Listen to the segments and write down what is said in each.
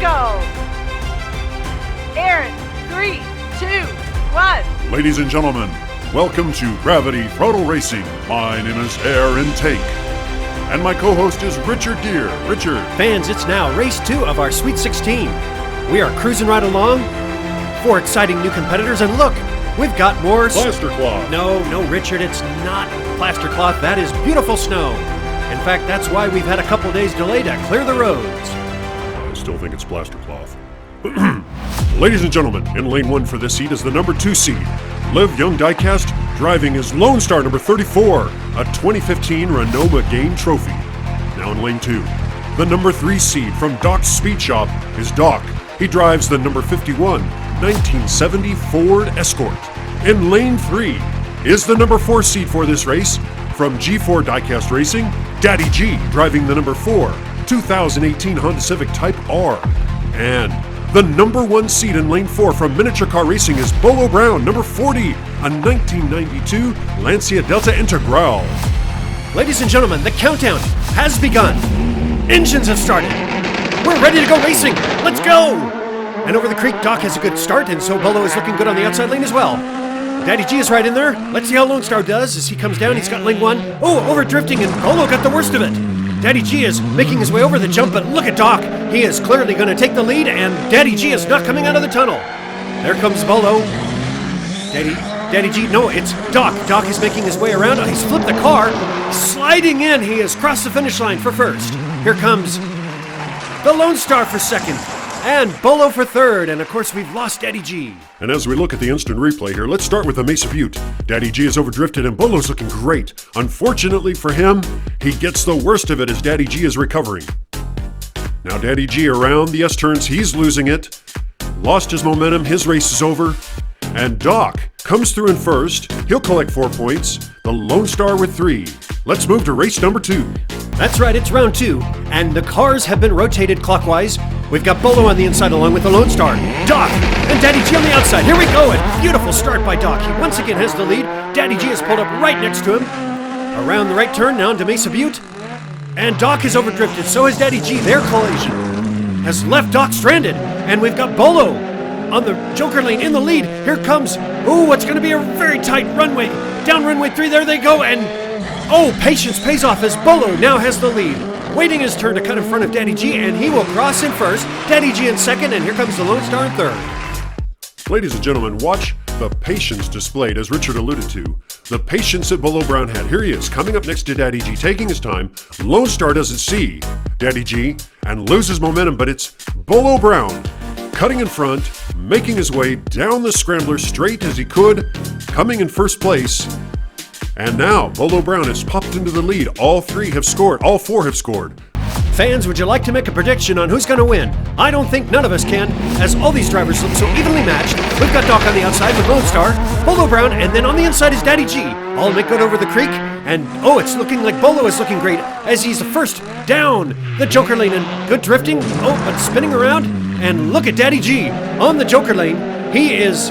go. Aaron, 3, 2, 1. Ladies and gentlemen, welcome to Gravity Throttle Racing. My name is Aaron Take, and my co-host is Richard Deere. Richard. Fans, it's now race 2 of our Sweet 16. We are cruising right along. 4 exciting new competitors, and look, we've got more... Plaster cloth. No, Richard, it's not plaster cloth. That is beautiful snow. In fact, that's why we've had a couple days delay to clear the roads. I still think it's plaster cloth. Ladies and gentlemen, in lane 1 for this seat is the number 2 seed, Liv Young Diecast, driving his Lone Star number 34, a 2015 Renault Megane Trophy. Now in lane 2, the number 3 seed from Doc's Speed Shop is Doc. He drives the number 51 1970 Ford Escort. In lane 3 is the number 4 seed for this race from G4 Diecast Racing, Daddy G, driving the number 4 2018 Honda Civic Type R. And the number 1 seed in lane 4 from Miniature Car Racing is Bolo Brown, number 40, a 1992 Lancia Delta Integral. Ladies and gentlemen, the countdown has begun. Engines have started. We're ready to go racing. Let's go! And over the creek, Doc has a good start, and so Bolo is looking good on the outside lane as well. Daddy G is right in there. Let's see how Lone Star does as he comes down. He's got lane 1. Oh, over drifting, and Bolo got the worst of it. Daddy G is making his way over the jump, but look at Doc. He is clearly going to take the lead, and Daddy G is not coming out of the tunnel. There comes Bolo. Daddy G, no, it's Doc. Doc is making his way around. Oh, he's flipped the car. Sliding in, he has crossed the finish line for first. Here comes the Lone Star for second, and Bolo for third, and of course we've lost Daddy G. And as we look at the instant replay here, let's start with the Mesa Butte. Daddy G is overdrifted and Bolo's looking great. Unfortunately for him, he gets the worst of it as Daddy G is recovering. Now Daddy G around the S-turns, he's losing it. Lost his momentum, his race is over. And Doc comes through in first. He'll collect 4 points. The Lone Star with 3. Let's move to race number 2. That's right, it's round 2, and the cars have been rotated clockwise. We've got Bolo on the inside along with the Lone Star. Doc and Daddy G on the outside. Here we go, and beautiful start by Doc. He once again has the lead. Daddy G is pulled up right next to him. Around the right turn, now into Mesa Butte. And Doc is overdrifted, so has Daddy G. Their collision has left Doc stranded, and we've got Bolo on the Joker lane in the lead. Here comes, what's going to be a very tight runway. Down runway 3, there they go, and patience pays off as Bolo now has the lead. Waiting his turn to cut in front of Daddy G, and he will cross in first. Daddy G in second, and here comes the Lone Star in third. Ladies and gentlemen, watch the patience displayed, as Richard alluded to. The patience that Bolo Brown had. Here he is, coming up next to Daddy G, taking his time. Lone Star doesn't see Daddy G and loses momentum, but it's Bolo Brown cutting in front, making his way down the scrambler straight as he could, coming in first place. And now, Bolo Brown has popped into the lead. All 4 have scored. Fans, would you like to make a prediction on who's going to win? I don't think none of us can, as all these drivers look so evenly matched. We've got Doc on the outside with Lone Star, Bolo Brown, and then on the inside is Daddy G. All make good over the creek, and it's looking like Bolo is looking great as he's the first down the Joker lane, and good drifting, but spinning around, and look at Daddy G on the Joker lane. He is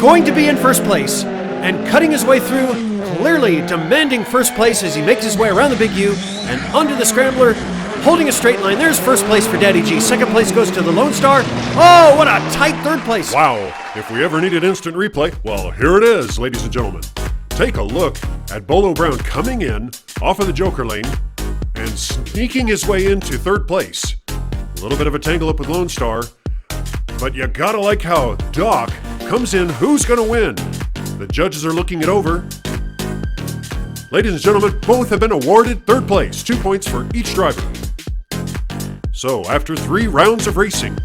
going to be in first place, and cutting his way through, clearly demanding first place as he makes his way around the Big U and onto the scrambler, holding a straight line. There's first place for Daddy G. Second place goes to the Lone Star. Oh, what a tight third place. Wow, if we ever needed instant replay, well, here it is, ladies and gentlemen. Take a look at Bolo Brown coming in off of the Joker lane and sneaking his way into third place. A little bit of a tangle up with Lone Star, but you gotta like how Doc comes in. Who's gonna win? The judges are looking it over. Ladies and gentlemen, both have been awarded third place, 2 points for each driver. So, after 3 rounds of racing,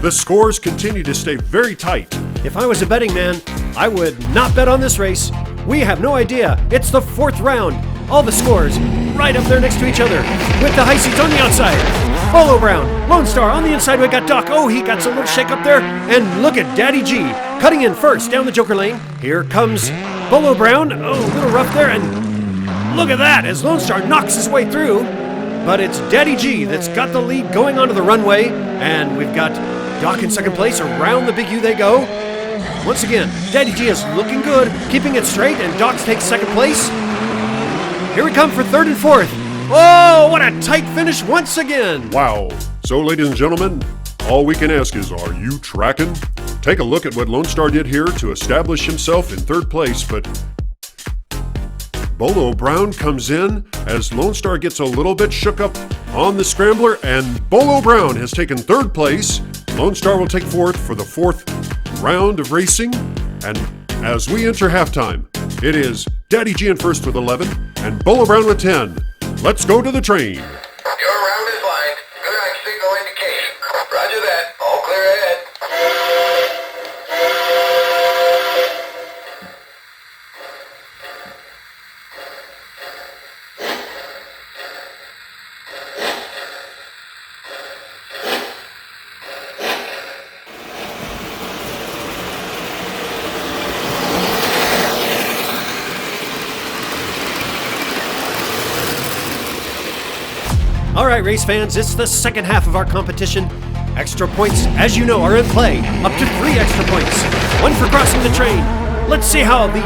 the scores continue to stay very tight. If I was a betting man, I would not bet on this race. We have no idea. It's the 4th round. All the scores right up there next to each other, with the high seats on the outside. Bolo Brown, Lone Star on the inside. We got Doc. He got a little shake up there. And look at Daddy G cutting in first down the Joker lane. Here comes Bolo Brown. A little rough there, and look at that as Lone Star knocks his way through. But it's Daddy G that's got the lead going onto the runway, and we've got Doc in second place. Around the Big U they go. Once again, Daddy G is looking good, keeping it straight, and Doc takes second place. Here we come for third and fourth. Oh, what a tight finish once again. Wow. So, ladies and gentlemen, All we can ask is, are you tracking? Take a look at what Lone Star did here to establish himself in third place, but Bolo Brown comes in as Lone Star gets a little bit shook up on the scrambler, and Bolo Brown has taken third place. Lone Star will take fourth for the fourth round of racing, and as we enter halftime, it is Daddy G in first with 11 and Bolo Brown with 10. Let's go to the train. Your round is lined. Good on signal indication. Roger that. All clear ahead. All right, race fans, it's the second half of our competition. Extra points, as you know, are in play. Up to 3 extra points. 1 for crossing the train. Let's see how the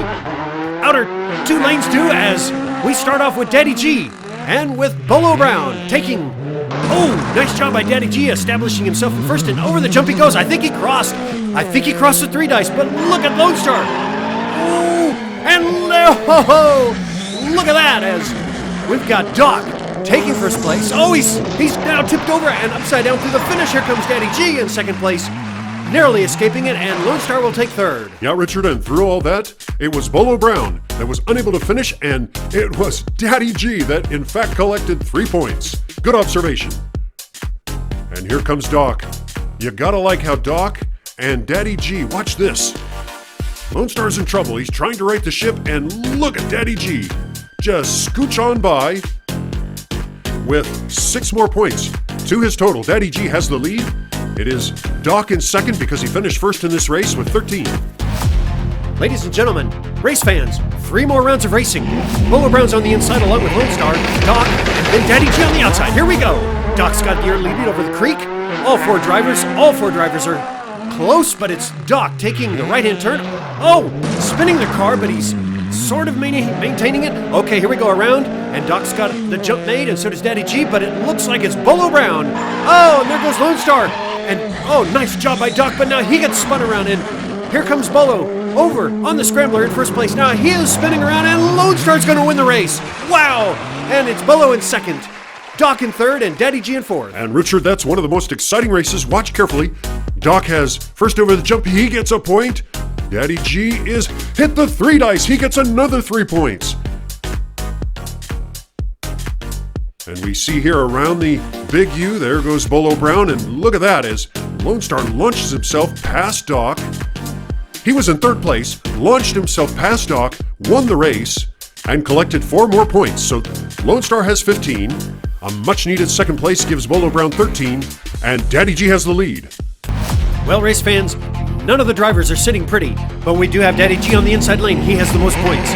outer 2 lanes do as we start off with Daddy G and with Bolo Brown taking... Oh, nice job by Daddy G establishing himself in first, and over the jump he goes. I think he crossed the 3 dice, but look at Lone Star. Oh, and look at that as we've got Doc taking first place. Oh, he's now tipped over and upside down through the finish. Here comes Daddy G in second place, narrowly escaping it, and Lone Star will take third. Yeah, Richard, and through all that, it was Bolo Brown that was unable to finish, and it was Daddy G that in fact collected 3 points. Good observation. And here comes Doc. You gotta like how Doc and Daddy G, watch this. Lone Star's in trouble. He's trying to right the ship, and look at Daddy G. Just scooch on by with 6 more points to his total. Daddy G has the lead. It is Doc in second because he finished first in this race with 13. Ladies and gentlemen, race fans, 3 more rounds of racing. Bolo Brown's on the inside along with Lone Star, Doc, and then Daddy G on the outside. Here we go. Doc's got the early lead over the creek. All four drivers are close, but it's Doc taking the right-hand turn. Oh, spinning the car, but he's sort of maintaining it. Okay, here we go around, and Doc's got the jump made, and so does Daddy G, but it looks like it's Bolo Brown. Oh, and there goes Lone Star. And, oh, nice job by Doc, but now he gets spun around, and here comes Bolo over on the scrambler in first place. Now he is spinning around, and Lone Star's going to win the race. Wow! And it's Bolo in second, Doc in third, and Daddy G in fourth. And Richard, that's one of the most exciting races. Watch carefully. Doc has first over the jump. He gets a point. Daddy G is hit the 3 dice. He gets another 3 points. And we see here around the Big U, there goes Bolo Brown, and look at that as Lone Star launches himself past Doc. He was in third place, launched himself past Doc, won the race, and collected 4 more points. So Lone Star has 15. A much-needed second place gives Bolo Brown 13, and Daddy G has the lead. Well, race fans, none of the drivers are sitting pretty, but we do have Daddy G on the inside lane. He has the most points.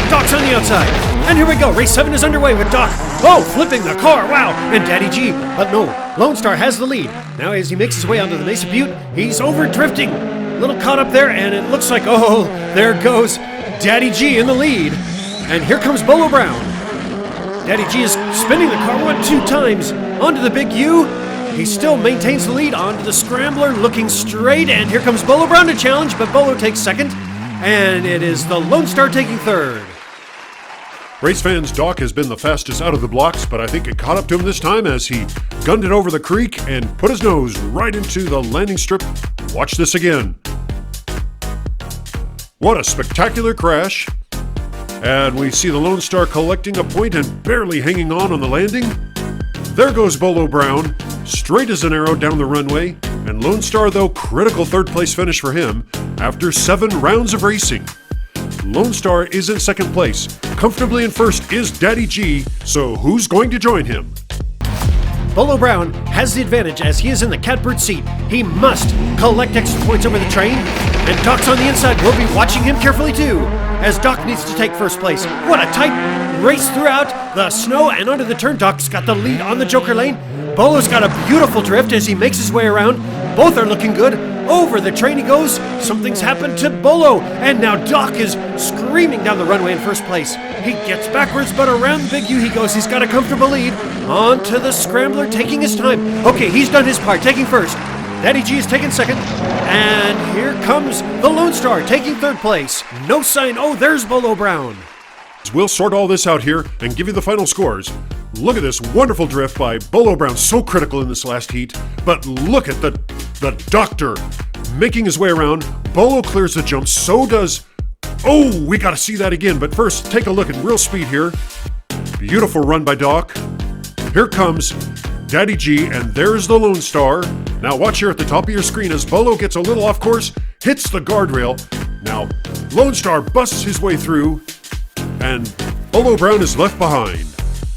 Doc's on the outside. And here we go. Race 7 is underway with Doc. Oh, flipping the car. Wow. And Daddy G. But no, Lone Star has the lead. Now as he makes his way onto the Mesa Butte, he's over drifting. A little caught up there, and it looks like, oh, there goes Daddy G in the lead. And here comes Bolo Brown. Daddy G is spinning the car 1-2 times onto the Big U. He still maintains the lead onto the scrambler, looking straight, and here comes Bolo Brown to challenge, but Bolo takes second, and it is the Lone Star taking third. Race fans, Doc has been the fastest out of the blocks, but I think it caught up to him this time as he gunned it over the creek and put his nose right into the landing strip. Watch this again. What a spectacular crash. And we see the Lone Star collecting a point and barely hanging on the landing. There goes Bolo Brown, straight as an arrow down the runway, and Lone Star, though, critical third place finish for him after 7 rounds of racing. Lone Star is in second place. Comfortably in first is Daddy G, so who's going to join him? Bolo Brown has the advantage as he is in the catbird seat. He must collect extra points over the train, and Doc's on the inside. We'll be watching him carefully too, as Doc needs to take first place. What a tight race throughout the snow and onto the turn. Doc's got the lead on the Joker lane. Bolo's got a beautiful drift as he makes his way around. Both are looking good. Over the train he goes. Something's happened to Bolo, and now Doc is screaming down the runway in first place. He gets backwards, but around the Big U he goes. He's got a comfortable lead. Onto the scrambler, taking his time. Okay, he's done his part, taking first. Daddy G is taking second. And here comes the Lone Star taking third place. No sign. Oh, there's Bolo Brown. We'll sort all this out here and give you the final scores. Look at this wonderful drift by Bolo Brown, so critical in this last heat. But look at the doctor making his way around. Bolo clears the jump, so does... Oh, we gotta see that again. But first, take a look at real speed here. Beautiful run by Doc. Here comes Daddy G, and there's the Lone Star. Now watch here at the top of your screen as Bolo gets a little off course, hits the guardrail. Now, Lone Star busts his way through, and Bolo Brown is left behind.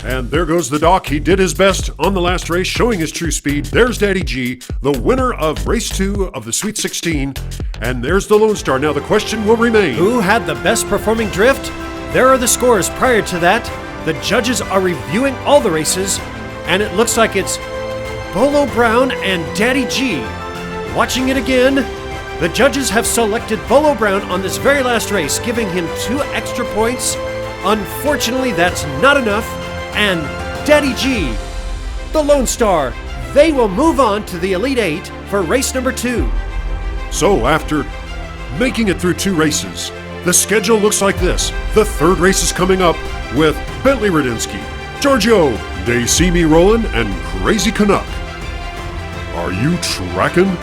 And there goes the Doc. He did his best on the last race, showing his true speed. There's Daddy G, the winner of race 2 of the Sweet 16. And there's the Lone Star. Now the question will remain. Who had the best performing drift? There are the scores prior to that. The judges are reviewing all the races, and it looks like it's Bolo Brown and Daddy G. Watching it again, the judges have selected Bolo Brown on this very last race, giving him 2 extra points. Unfortunately, that's not enough. And Daddy G, the Lone Star, they will move on to the Elite 8 for race number 2. So after making it through 2 races, the schedule looks like this. The 3rd race is coming up with Bentley Radinsky, Giorgio, They See Me Rollin', and Crazy Canuck. Are you tracking?